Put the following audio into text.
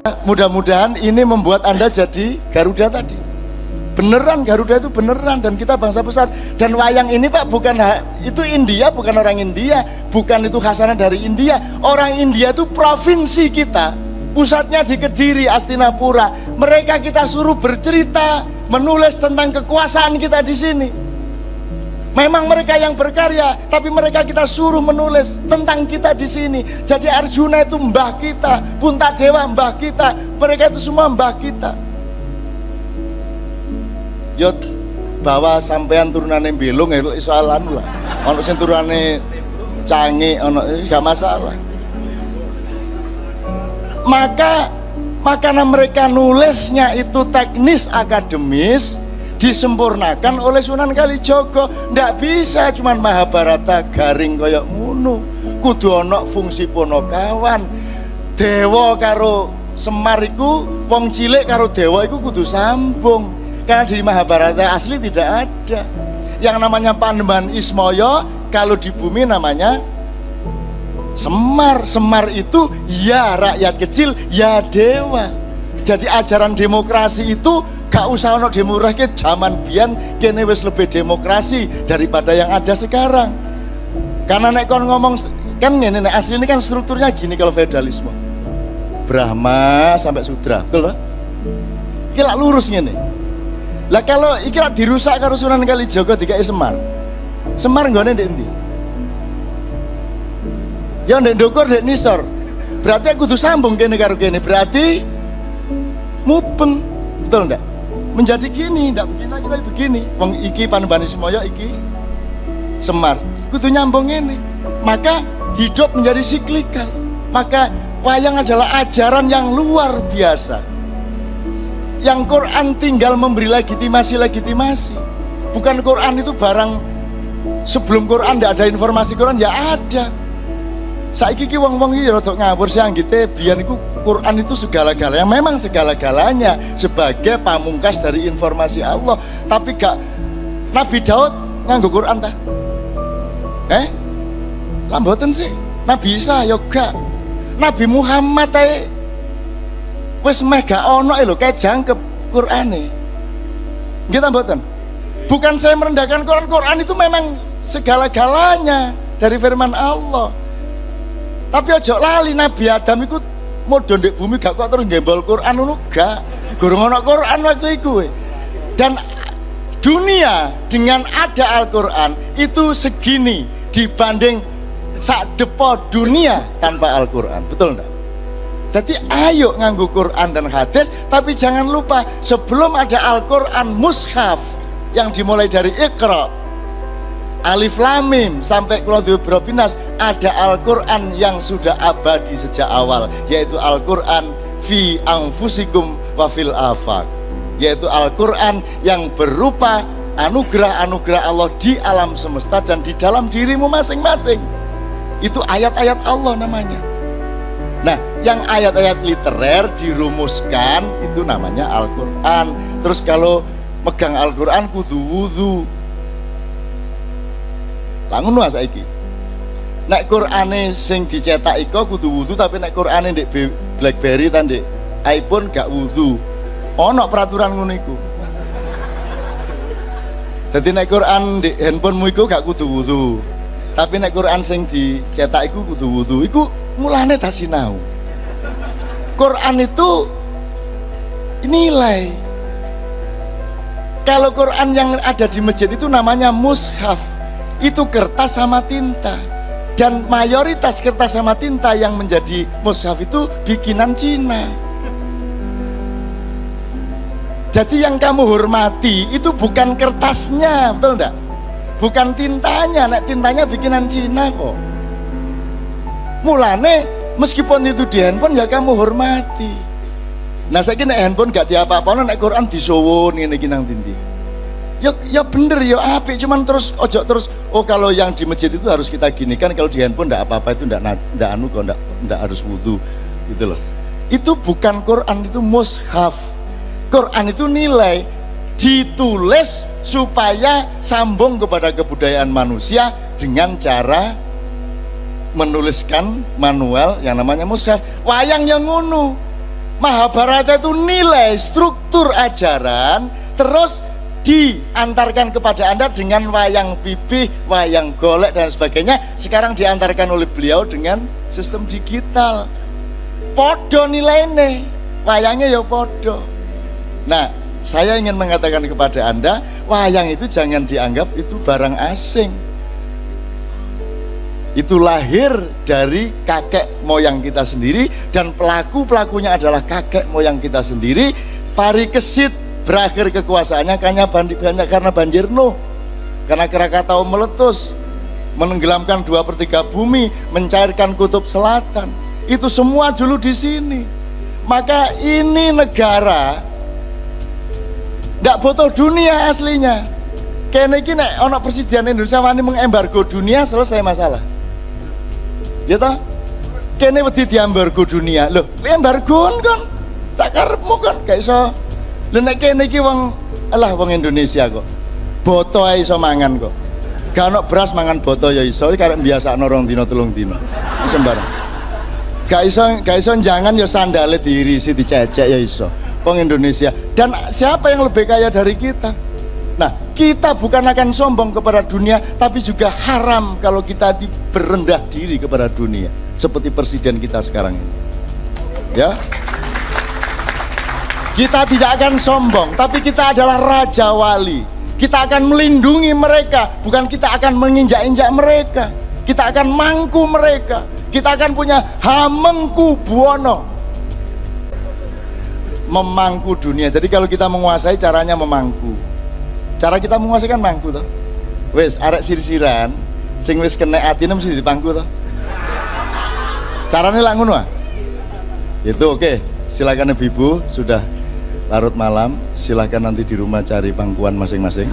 Mudah-mudahan ini membuat Anda jadi Garuda tadi. Beneran Garuda itu beneran, dan kita bangsa besar. Dan wayang ini Pak bukan itu India, bukan orang India, bukan itu khasanah dari India. Orang India itu provinsi kita, pusatnya di Kediri, Astinapura. Mereka kita suruh bercerita, menulis tentang kekuasaan kita di sini. Memang mereka yang berkarya, tapi mereka kita suruh menulis tentang kita di sini. Jadi Arjuna itu mbah kita, Puntadewa mbah kita, mereka itu semua mbah kita. Yo bawa sampean turunane belung ya soalan lah. Ono sing turunane canggih, ono gak masalah. Maka karena mereka nulisnya itu teknis akademis, disempurnakan oleh Sunan Kalijaga. Ndak bisa cuman Mahabharata garing koyok ngono, kudu ana fungsi Ponokawan. Dewa karo Semar iku, wong cilik karo dewa iku kudu sambung. Karena di Mahabharata asli tidak ada yang namanya Panembahan Ismaya, kalau di bumi namanya Semar. Semar itu ya rakyat kecil, ya dewa. Jadi ajaran demokrasi itu gak usah ono demokrasi, zaman biyen kene wis lebih demokrasi daripada yang ada sekarang. Karena nek kon ngomong kan ngene, nek asli ini kan strukturnya gini kalau feudalisme. Brahma sampai Sudra, betul lah. Iki lak lurus ngene. Lah kalau iki lak dirusak karo Sunan Kalijaga dikai Semar. Semar nggone ndek endi? Ya ndek ndukur ndek nisor. Berarti aku kudu sambung kene karo kene. Berarti mubeng. Betul ndak? Menjadi gini, ndak begini lagi tapi begini. Wong iki Panembahan Ismaya, iki Semar. Kudu nyambung ini. Maka hidup menjadi siklikal. Maka wayang adalah ajaran yang luar biasa. Yang Quran tinggal memberi legitimasi. Bukan Quran itu barang, sebelum Quran ndak ada informasi Quran, ya ada. Saiki ki wong-wong iki rada ngawur sih anggite biyen iku Quran itu segala-galanya, memang segala-galanya sebagai pamungkas dari informasi Allah. Tapi gak Nabi Daud nganggo Quran ta? Lah mboten sih. Nabi Isa ya gak. Nabi Muhammad ae wis meh gak ono lho kae jangkep Qurane. Nggih ta mboten? Bukan saya merendahkan Quran, Quran itu memang segala-galanya dari firman Allah. Tapi ojo lali Nabi Adam iku modho ndek bumi gak kok terus gembol Quran ngono gak. Gurung ana Quran waktu iku. Dan dunia dengan ada Al-Quran itu segini dibanding sak depo dunia tanpa Al-Quran. Betul enggak? Jadi ayo nganggo Quran dan hadis, tapi jangan lupa sebelum ada Al-Quran mushaf yang dimulai dari Iqra, Alif Lam Mim sampai Qul Huwallahu Ahad, ada Al-Quran yang sudah abadi sejak awal, yaitu Al-Quran fi anfusikum wa fil afaq, yaitu Al-Quran yang berupa anugerah-anugerah Allah di alam semesta dan di dalam dirimu masing-masing. Itu ayat-ayat Allah namanya. Nah, yang ayat-ayat literer dirumuskan itu namanya Al-Quran. Terus kalau megang Al-Quran kudu wudu. Langun wae saiki. Nek Qur'ane sing dicetak iko kudu wudu, tapi nek Qur'ane ndek BlackBerry ta ndek iPhone gak wudu. Ono peraturan ngono iku. Dadi nek Qur'an ndek handphonemu iku gak kudu wudu. Tapi nek Qur'an sing dicetak iku kudu wudu. Iku mulane ta sinau. Qur'an itu nilai. Kalau Qur'an yang ada di masjid itu namanya mushaf. Itu kertas sama tinta, dan mayoritas kertas sama tinta yang menjadi mushaf itu bikinan Cina. Jadi yang kamu hormati itu bukan kertasnya, betul enggak? Bukan tintanya, nek tintanya bikinan Cina kok. Mulane meskipun itu di handphone ya kamu hormati. Nah saya kira handphone gak diapa-apakan, nek Quran disowon ini nang tinti. Ya bener ya apik, cuman terus ojo terus oh kalau yang di masjid itu harus kita gini kan, kalau di handphone enggak apa-apa itu enggak anu kok enggak harus wudu gitu loh. Itu bukan Quran, itu mushaf. Quran itu nilai, ditulis supaya sambung kepada kebudayaan manusia dengan cara menuliskan manual yang namanya mushaf. Wayang yang ngono. Mahabharata itu nilai struktur ajaran terus diantarkan kepada Anda dengan wayang pipih, wayang golek dan sebagainya. Sekarang diantarkan oleh beliau dengan sistem digital. Podo nilainya, wayangnya ya podo. Nah, saya ingin mengatakan kepada Anda, wayang itu jangan dianggap itu barang asing. Itu lahir dari kakek moyang kita sendiri, dan pelakunya adalah kakek moyang kita sendiri. Parikesit berakhir kekuasaannya karena banjir Nuh, karena Krakatau meletus, menenggelamkan 2/3 bumi, mencairkan kutub selatan. Itu semua dulu di sini. Maka ini negara nggak butuh dunia aslinya. Kene iki nek ana presiden Indonesia wani mengembargo dunia, selesai masalah. Ya toh? Kene wedi diembargo dunia. Loh, embargoan kan sakarepmu kan gak iso. Lha nek kene iki wong Indonesia kok. Boto ae iso mangan kok. Gak ono beras mangan boto ya iso, karek biasakno 2 dina 3 dina. Wis sembarang. Gak iso jangan ya sandale diirisi dicecek ya iso. Wong Indonesia. Dan siapa yang lebih kaya dari kita? Nah, kita bukan akan sombong kepada dunia, tapi juga haram kalau kita berendah diri kepada dunia, seperti presiden kita sekarang ini. Ya. Kita tidak akan sombong, tapi kita adalah raja wali. Kita akan melindungi mereka, bukan kita akan menginjak-injak mereka. Kita akan mangku mereka. Kita akan punya hamengku buono. Memangku dunia. Jadi kalau kita menguasai, caranya memangku. Cara kita menguasai kan mangku toh. Wes arek sir-siran sing wis kena atine mesti dipangku toh. Caranya lah ngono ah. Itu oke. Silakan ibu-ibu, sudah larut malam, silahkan nanti di rumah cari pangkuan masing-masing.